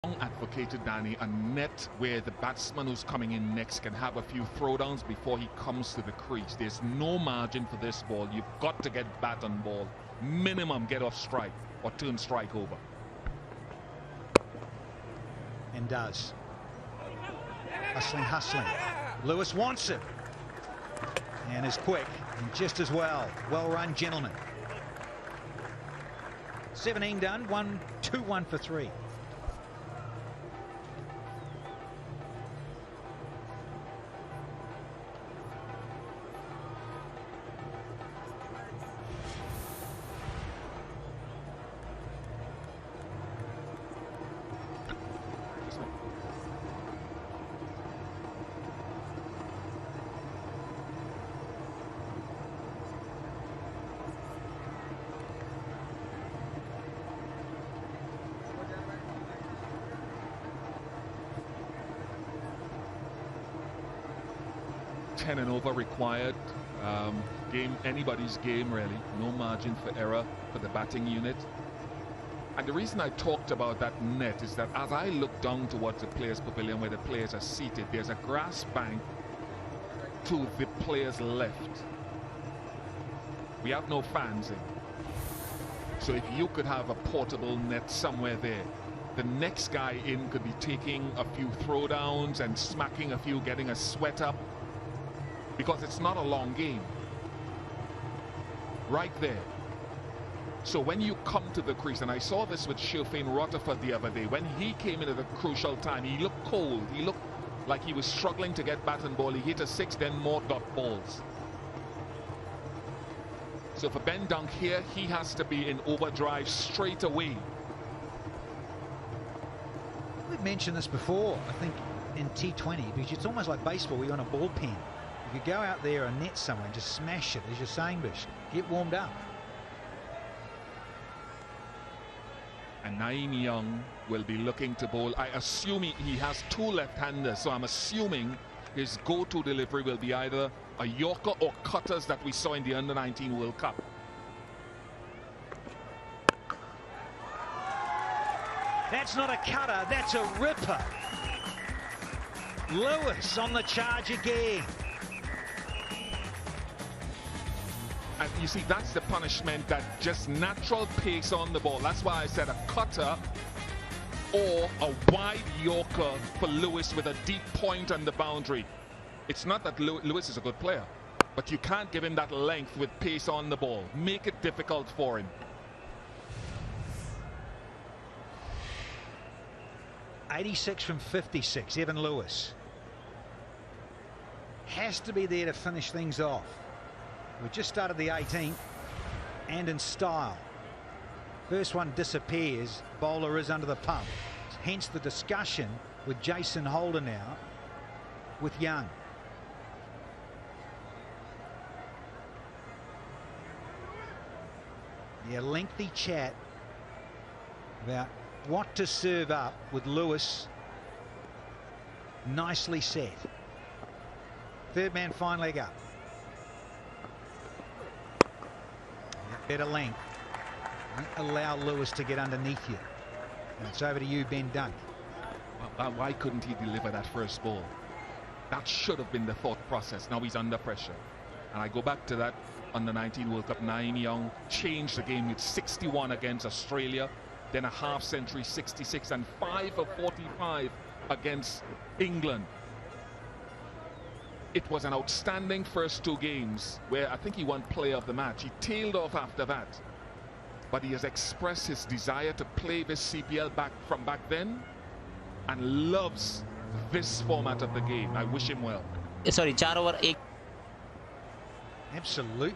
advocated, Danny, a net where the batsman who's coming in next can have a few throwdowns before he comes to the crease. There's no margin for this ball. You've got to get bat on ball. Minimum get off strike or turn strike over. And does. Hustling. Lewis wants it. And is quick and just as well. Well run, gentlemen. 17 done, 1-2-1 for 3. And over required. Anybody's game really. No margin for error for the batting unit. And the reason I talked about that net is that as I look down towards the players' pavilion where the players are seated, there's a grass bank to the players' left. We have no fans in. So if you could have a portable net somewhere there, the next guy in could be taking a few throwdowns and smacking a few, getting a sweat up. Because it's not a long game. Right there. So when you come to the crease, and I saw this with Sherfane Rutherford the other day, when he came in at a crucial time, he looked cold. He looked like he was struggling to get bat and ball. He hit a 6, then more dot balls. So for Ben Dunk here, he has to be in overdrive straight away. We've mentioned this before, I think, in T20, because it's almost like baseball, you're on a ball pen. You could go out there and net somewhere and just smash it, as you're saying, Bish. Get warmed up. And Naeem Young will be looking to bowl. I assume he has 2 left-handers, so I'm assuming his go-to delivery will be either a Yorker or cutters that we saw in the Under-19 World Cup. That's not a cutter, that's a ripper. Lewis on the charge again. And you see, that's the punishment, that just natural pace on the ball. That's why I said a cutter or a wide Yorker for Lewis with a deep point on the boundary. It's not that Lewis is a good player, but you can't give him that length with pace on the ball. Make it difficult for him. 86 from 56, Evan Lewis. Has to be there to finish things off. We've just started the 18th, and in style. First one disappears, bowler is under the pump. Hence the discussion with Jason Holder now with Young. Yeah, lengthy chat about what to serve up with Lewis nicely set. Third man fine leg up. Better length. Don't allow Lewis to get underneath you. And it's over to you, Ben Dunk. Well, why couldn't he deliver that first ball? That should have been the thought process. Now he's under pressure. And I go back to that Under-19 World Cup. Naeem Young changed the game with 61 against Australia, then a half century, 66, and 5 of 45 against England. It was an outstanding first 2 games where I think he won player of the match. He tailed off after that, but he has expressed his desire to play this CPL from back then and loves this format of the game. I wish him well. Sorry, 4 over 1. Absolutely.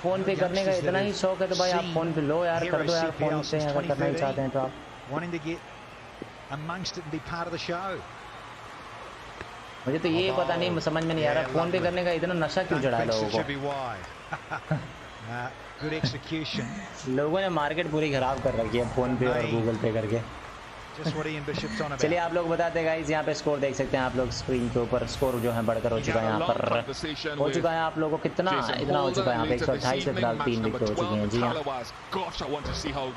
Phone पे करने का इतना ही शौक है तो भाई आप phone पे लो यार, कर दो यार फोन से, अगर करना ही चाहते हैं तो आप. Wanting to get amongst it and be part of the show. मुझे तो ये पता नहीं, समझ में नहीं आ रहा फोन पे करने का इतना नशा क्यों चढ़ा लोगों को. Good execution. लोगों ने मार्केट पूरी खराब कर रखी है फोन पे और गूगल पे करके. Just what Ian Bishop's on about. चलिए आप लोग बताते गाइस, यहाँ पे स्कोर देख सकते हैं आप लोग स्क्रीन के ऊपर। स्कोर जो है बढ़कर हो चुका है यहाँ पर, हो चुका है आप लोगों को कितना, इतना हो चुका है यहाँ पे 128 पे फिलहाल 3 विकेट हो चुकी हैं। जी हाँ, 128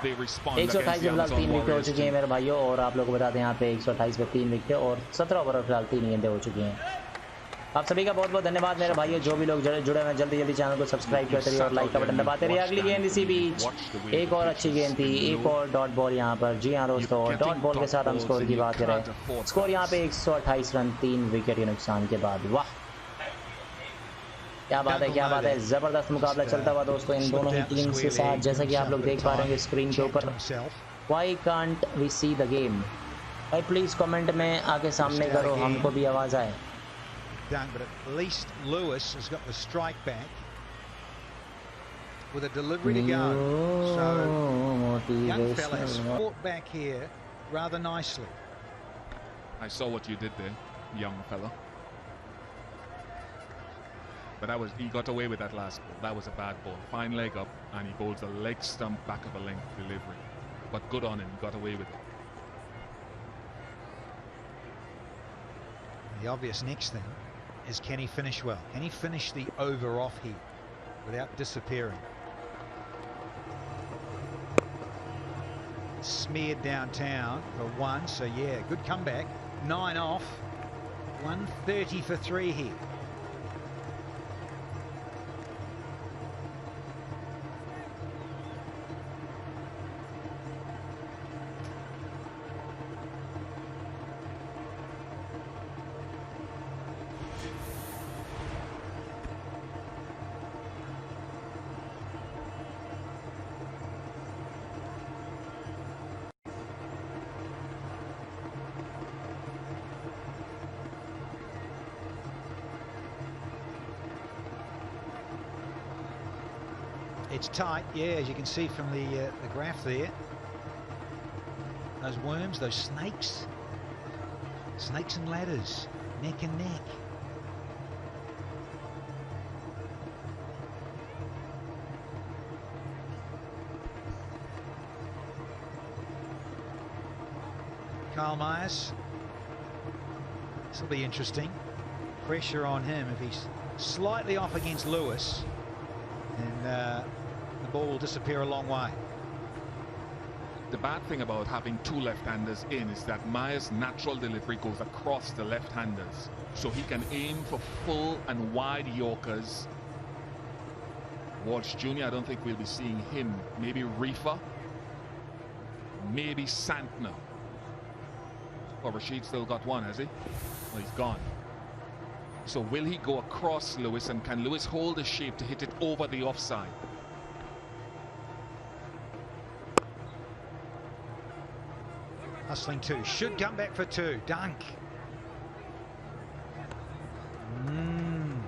पे फिलहाल 3 विकेट हो चुकी हैं मेरे भाइयों। और आप लोग को बताते हैं यहाँ पे 128 पे 3 विकेट और 17 ओवर में फिलहाल 3 गेंदें हो चुकी हैं। आप सभी का बहुत बहुत धन्यवाद मेरे भाइयों, जो भी लोग जुड़े हुए जल्दी जल्दी चैनल को सब्सक्राइब करते रहिए और लाइक का बटन दबाते रहिए। अगली गेंद इसी बीच एक और अच्छी गेंद थी, एक और डॉट बॉल यहाँ पर। जी हाँ दोस्तों, डॉट बॉल के साथ हम स्कोर की बात करें, स्कोर यहाँ पे 128 रन 3 विकेट के नुकसान के बाद। वाह क्या बात है, क्या बात है, जबरदस्त मुकाबला चलता हुआ दोस्तों इन दोनों ही टीम्स के साथ, जैसा कि आप लोग देख पा रहे हैं स्क्रीन के ऊपर। Why can't we see the game? भाई प्लीज कमेंट में आके सामने करो, हमको भी आवाज आए। But at least Lewis has got the strike back with a delivery to go. So young fella has fought back here rather nicely. I saw what you did there, young fella. But he got away with that last ball. That was a bad ball. Fine leg up, and he bowls a leg stump back of a length delivery. But good on him, he got away with it. The obvious next thing is, can he finish well? Can he finish the over off here without disappearing? Smeared downtown for 1, so yeah, good comeback. 9 off, 130 for 3 here. It's tight, yeah, as you can see from the graph there. Those worms, those snakes and ladders, neck and neck. Kyle Myers, this will be interesting. Pressure on him if he's slightly off against Lewis, and the ball will disappear a long way. The bad thing about having 2 left-handers in is that Myers' natural delivery goes across the left-handers, so he can aim for full and wide Yorkers. Walsh Jr., I don't think we'll be seeing him. Maybe Reefer, maybe Santner. Oh, Rashid still got one, has he? Well, he's gone. So will he go across Lewis, and can Lewis hold the shape to hit it over the offside? Hustling 2, should come back for 2. Dunk.